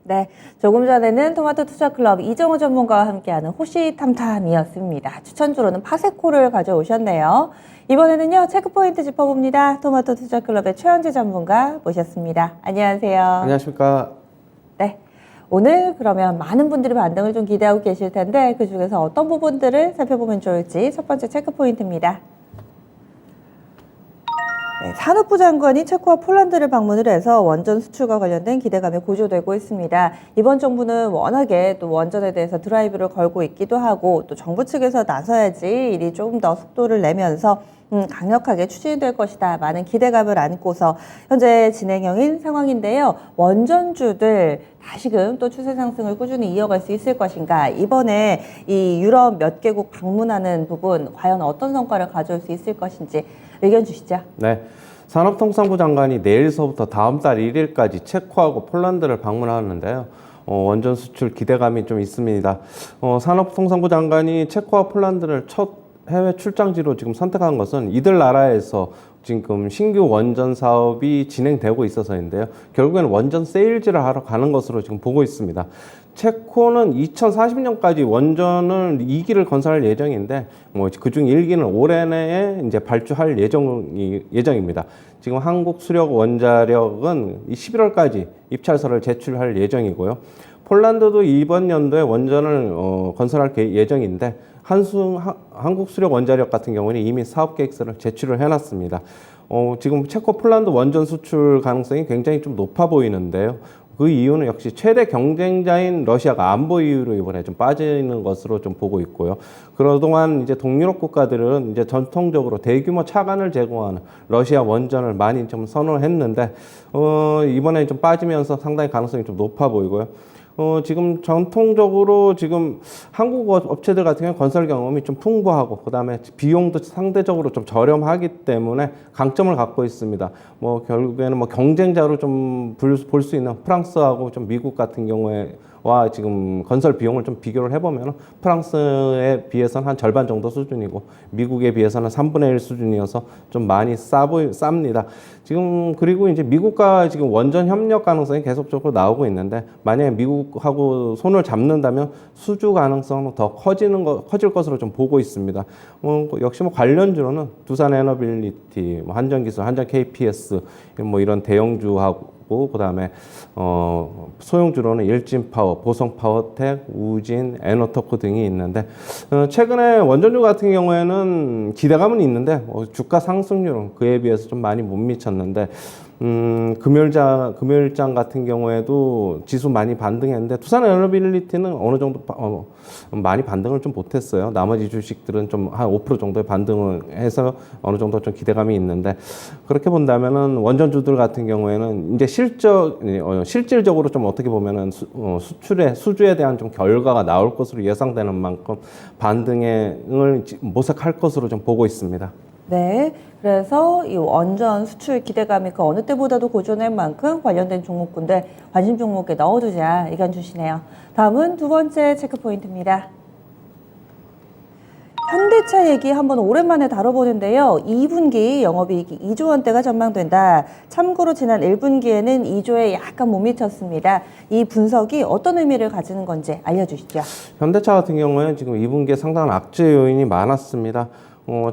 네, 조금 전에는 토마토 투자클럽 이정우 전문가와 함께하는 호시탐탐이었습니다. 추천주로는 파세코를 가져오셨네요. 이번에는요, 체크포인트 짚어봅니다. 토마토 투자클럽의 최현재 전문가 모셨습니다. 안녕하세요. 안녕하십니까. 네, 오늘 그러면 많은 분들이 반등을 좀 기대하고 계실 텐데 그 중에서 어떤 부분들을 살펴보면 좋을지 첫 번째 체크포인트입니다. 네, 산업부 장관이 체코와 폴란드를 방문을 해서 원전 수출과 관련된 기대감이 고조되고 있습니다. 이번 정부는 워낙에 또 원전에 대해서 드라이브를 걸고 있기도 하고 또 정부 측에서 나서야지 일이 좀 더 속도를 내면서 강력하게 추진될 것이다. 많은 기대감을 안고서 현재 진행형인 상황인데요. 원전주들 다시금 또 추세 상승을 꾸준히 이어갈 수 있을 것인가. 이번에 이 유럽 몇 개국 방문하는 부분 과연 어떤 성과를 가져올 수 있을 것인지 의견 주시죠. 네. 산업통상부 장관이 내일서부터 다음 달 1일까지 체코하고 폴란드를 방문하는데요. 원전 수출 기대감이 좀 있습니다. 산업통상부 장관이 체코와 폴란드를 첫 해외 출장지로 지금 선택한 것은 이들 나라에서 지금 신규 원전 사업이 진행되고 있어서인데요. 결국에는 원전 세일즈를 하러 가는 것으로 지금 보고 있습니다. 체코는 2040년까지 원전을 2기를 건설할 예정인데, 그중 1기는 올해 내에 이제 발주할 예정입니다. 지금 한국수력원자력은 11월까지 입찰서를 제출할 예정이고요. 폴란드도 이번 연도에 원전을 건설할 예정인데, 한국수력원자력 같은 경우는 이미 사업계획서를 제출을 해놨습니다. 지금 체코 폴란드 원전 수출 가능성이 굉장히 좀 높아 보이는데요. 그 이유는 역시 최대 경쟁자인 러시아가 안보 이유로 이번에 좀 빠지는 것으로 좀 보고 있고요. 그동안 이제 동유럽 국가들은 이제 전통적으로 대규모 차관을 제공하는 러시아 원전을 많이 좀 선호했는데, 이번에 좀 빠지면서 상당히 가능성이 좀 높아 보이고요. 지금 전통적으로 지금 한국 업체들 같은 경우는 건설 경험이 좀 풍부하고, 그 다음에 비용도 상대적으로 좀 저렴하기 때문에 강점을 갖고 있습니다. 결국에는 경쟁자로 좀 볼 수 있는 프랑스하고 좀 미국 같은 경우에와 지금 건설 비용을 좀 비교를 해보면 프랑스에 비해서는 한 절반 정도 수준이고 미국에 비해서는 3분의 1 수준이어서 좀 많이 쌉니다. 지금 그리고 이제 미국과 지금 원전 협력 가능성이 계속적으로 나오고 있는데, 만약에 미국하고 손을 잡는다면 수주 가능성은 더 커질 것으로 좀 보고 있습니다. 역시 관련주로는 두산 에너빌리티, 한전기술, 한전 KPS 이런 대형주하고, 그 다음에 소형주로는 일진파워, 보성파워텍, 우진, 에너터크 등이 있는데, 최근에 원전주 같은 경우에는 기대감은 있는데 주가 상승률은 그에 비해서 좀 많이 못 미쳤는데, 금요일장 같은 경우에도 지수 많이 반등했는데 두산 에너빌리티는 어느 정도 많이 반등을 좀 못했어요. 나머지 주식들은 좀 한 5% 정도의 반등을 해서 어느 정도 좀 기대감이 있는데, 그렇게 본다면은 원전주들 같은 경우에는 이제 실질적으로 좀 어떻게 보면은 수주에 대한 좀 결과가 나올 것으로 예상되는 만큼 반등을 모색할 것으로 좀 보고 있습니다. 네, 그래서 이 원전 수출 기대감이 그 어느 때보다도 고조될 만큼 관련된 종목군들 관심 종목에 넣어두자 의견 주시네요. 다음은 두 번째 체크포인트입니다. 현대차 얘기 한번 오랜만에 다뤄보는데요. 2분기 영업이익이 2조 원대가 전망된다. 참고로 지난 1분기에는 2조에 약간 못 미쳤습니다. 이 분석이 어떤 의미를 가지는 건지 알려주시죠. 현대차 같은 경우에는 지금 2분기에 상당한 악재 요인이 많았습니다.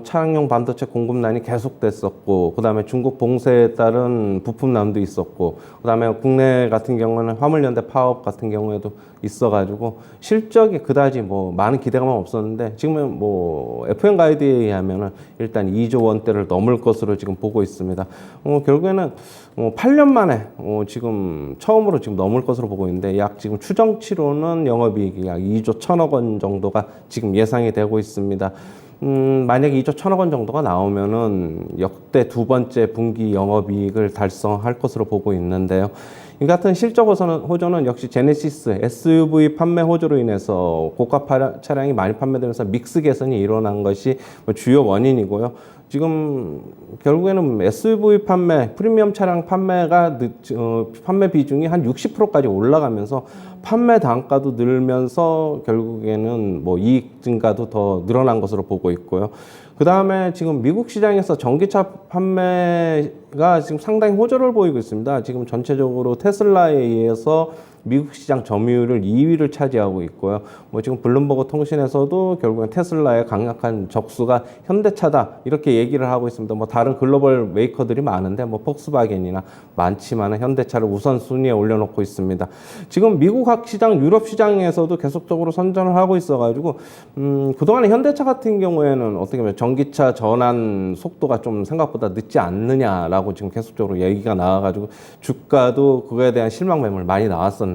차량용 반도체 공급난이 계속됐었고, 그 다음에 중국 봉쇄에 따른 부품난도 있었고, 그 다음에 국내 같은 경우는 화물연대 파업 같은 경우에도 있어가지고 실적이 그다지 많은 기대감은 없었는데, 지금은 FM 가이드에 의하면은 일단 2조 원대를 넘을 것으로 지금 보고 있습니다. 결국에는 8년 만에 지금 처음으로 지금 넘을 것으로 보고 있는데, 약 지금 추정치로는 영업이익이 약 2조 1천억 원 정도가 지금 예상이 되고 있습니다. 만약에 2조 1천억 원 정도가 나오면은 역대 두 번째 분기 영업이익을 달성할 것으로 보고 있는데요. 이 같은 실적 호조는 역시 제네시스 SUV 판매 호조로 인해서 고가 차량이 많이 판매되면서 믹스 개선이 일어난 것이 주요 원인이고요. 지금 결국에는 SUV 프리미엄 차량 판매 비중이 한 60%까지 올라가면서 판매 단가도 늘면서 결국에는 이익 증가도 더 늘어난 것으로 보고 있고요. 그 다음에 지금 미국 시장에서 전기차 판매 현대차가 지금 상당히 호조를 보이고 있습니다. 지금 전체적으로 테슬라에 의해서 미국 시장 점유율을 2위를 차지하고 있고요. 뭐 지금 블룸버그 통신에서도 결국엔 테슬라의 강력한 적수가 현대차다 이렇게 얘기를 하고 있습니다. 뭐 다른 글로벌 메이커들이 많은데 뭐 폭스바겐이나 많지만은 현대차를 우선 순위에 올려놓고 있습니다. 지금 미국 시장, 유럽 시장에서도 계속적으로 선전을 하고 있어가지고 그동안에 현대차 같은 경우에는 어떻게 보면 전기차 전환 속도가 좀 생각보다 늦지 않느냐라고 지금 계속적으로 얘기가 나와가지고 주가도 그거에 대한 실망 매물 많이 나왔었는데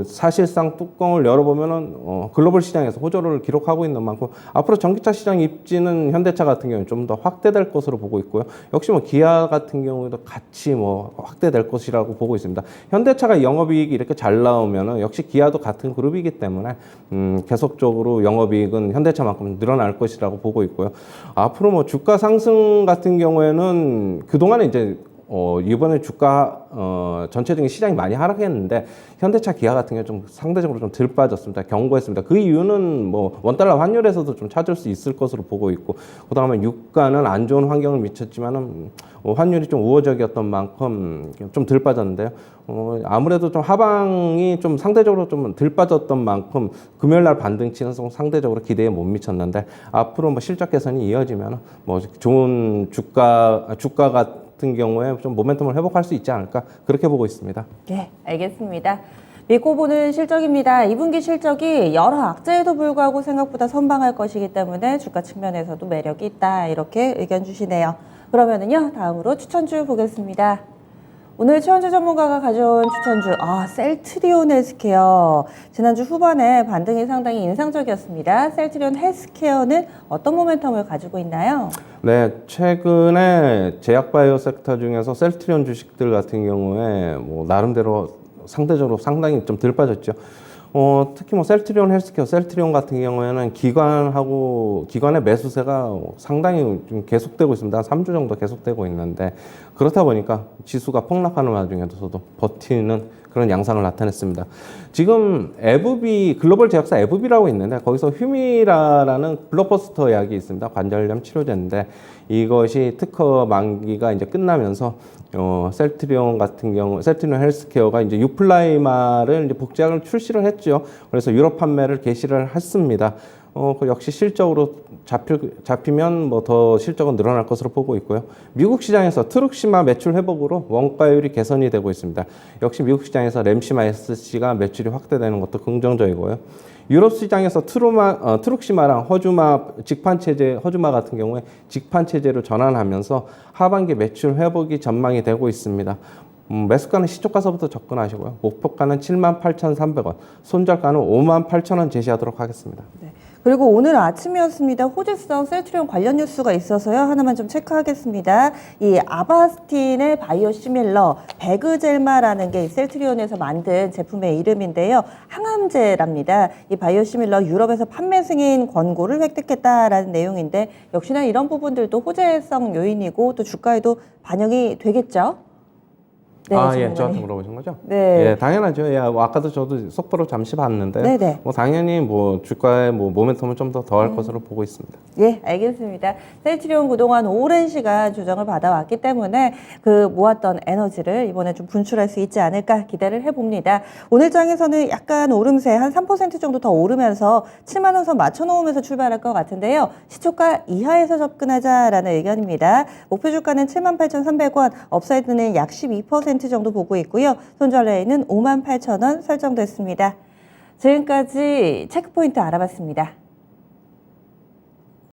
사실상 뚜껑을 열어보면은 글로벌 시장에서 호조를 기록하고 있는 만큼 앞으로 전기차 시장 입지는 현대차 같은 경우는 좀 더 확대될 것으로 보고 있고요. 역시 뭐 기아 같은 경우에도 같이 뭐 확대될 것이라고 보고 있습니다. 현대차가 영업이익이 이렇게 잘 나오면은 역시 기아도 같은 그룹이기 때문에 계속적으로 영업이익은 현대차만큼 늘어날 것이라고 보고 있고요. 앞으로 뭐 주가 상승 같은 경우에는 그동안에 이제 이번에 주가 전체적인 시장이 많이 하락했는데 현대차, 기아 같은 경우 좀 상대적으로 좀 덜 빠졌습니다. 견고했습니다. 그 이유는 뭐 원달러 환율에서도 좀 찾을 수 있을 것으로 보고 있고, 그다음에 유가는 안 좋은 환경을 미쳤지만은 환율이 좀 우호적이었던 만큼 좀 덜 빠졌는데요. 아무래도 좀 하방이 좀 상대적으로 좀 덜 빠졌던 만큼 금요일 날 반등치는 상대적으로 기대에 못 미쳤는데 앞으로 뭐 실적 개선이 이어지면 뭐 좋은 주가가 같은 경우에 좀 모멘텀을 회복할 수 있지 않을까 그렇게 보고 있습니다. 네, 알겠습니다. 믿고 보는 실적입니다. 2분기 실적이 여러 악재에도 불구하고 생각보다 선방할 것이기 때문에 주가 측면에서도 매력이 있다 이렇게 의견 주시네요. 그러면은요 다음으로 추천주 보겠습니다. 오늘 최원주 전문가가 가져온 추천주 셀트리온 헬스케어. 지난주 후반에 반등이 상당히 인상적이었습니다. 셀트리온 헬스케어는 어떤 모멘텀을 가지고 있나요? 네, 최근에 제약바이오 섹터 중에서 셀트리온 주식들 같은 경우에 뭐 나름대로 상대적으로 상당히 좀 덜 빠졌죠. 특히 뭐 셀트리온 헬스케어, 셀트리온 같은 경우에는 기관의 매수세가 상당히 좀 계속되고 있습니다. 한 3주 정도 계속되고 있는데 그렇다 보니까 지수가 폭락하는 와중에서도 버티는 그런 양상을 나타냈습니다. 지금 글로벌 제약사 에브비라고 있는데 거기서 휴미라라는 블록버스터 약이 있습니다. 관절염 치료제인데 이것이 특허 만기가 이제 끝나면서 셀트리온 같은 경우, 셀트리온 헬스케어가 이제 유플라이마를 이제 복제약을 출시를 했죠. 그래서 유럽 판매를 개시를 했습니다. 그 역시 실적으로 잡히면 뭐 더 실적은 늘어날 것으로 보고 있고요. 미국 시장에서 트룩시마 매출 회복으로 원가율이 개선이 되고 있습니다. 역시 미국 시장에서 램시마 SC가 매출이 확대되는 것도 긍정적이고요. 유럽 시장에서 트룩시마랑 허주마 같은 경우에 직판 체제로 전환하면서 하반기 매출 회복이 전망이 되고 있습니다. 매수가는 시초가서부터 접근하시고요. 목표가는 78,300원, 손절가는 58,000원 제시하도록 하겠습니다. 네. 그리고 오늘 아침이었습니다. 호주성 셀트리온 관련 뉴스가 있어서요. 하나만 좀 체크하겠습니다. 이 아바스틴의 바이오시밀러 베그젤마라는 게 셀트리온에서 만든 제품의 이름인데요. 항암제랍니다. 이 바이오시밀러 유럽에서 판매 승인 권고를 획득했다라는 내용인데 역시나 이런 부분들도 호재성 요인이고 또 주가에도 반영이 되겠죠? 네, 예, 저한테 물어보신 거죠? 네. 예, 당연하죠. 예, 아까도 저도 속보로 잠시 봤는데, 네네. 뭐 당연히 뭐 주가의 뭐 모멘텀은 좀 더 더할 것으로 보고 있습니다. 예, 알겠습니다. 셀트리온 그동안 오랜 시간 조정을 받아왔기 때문에 그 모았던 에너지를 이번에 좀 분출할 수 있지 않을까 기대를 해봅니다. 오늘 장에서는 약간 오름세 한 3% 정도 더 오르면서 7만 원 선 맞춰놓으면서 출발할 것 같은데요. 시초가 이하에서 접근하자라는 의견입니다. 목표 주가는 78,300원, 업사이드는 약 12% 정도 보고 있고요. 손절 레인은 58,000원 설정됐습니다. 지금까지 체크포인트 알아봤습니다.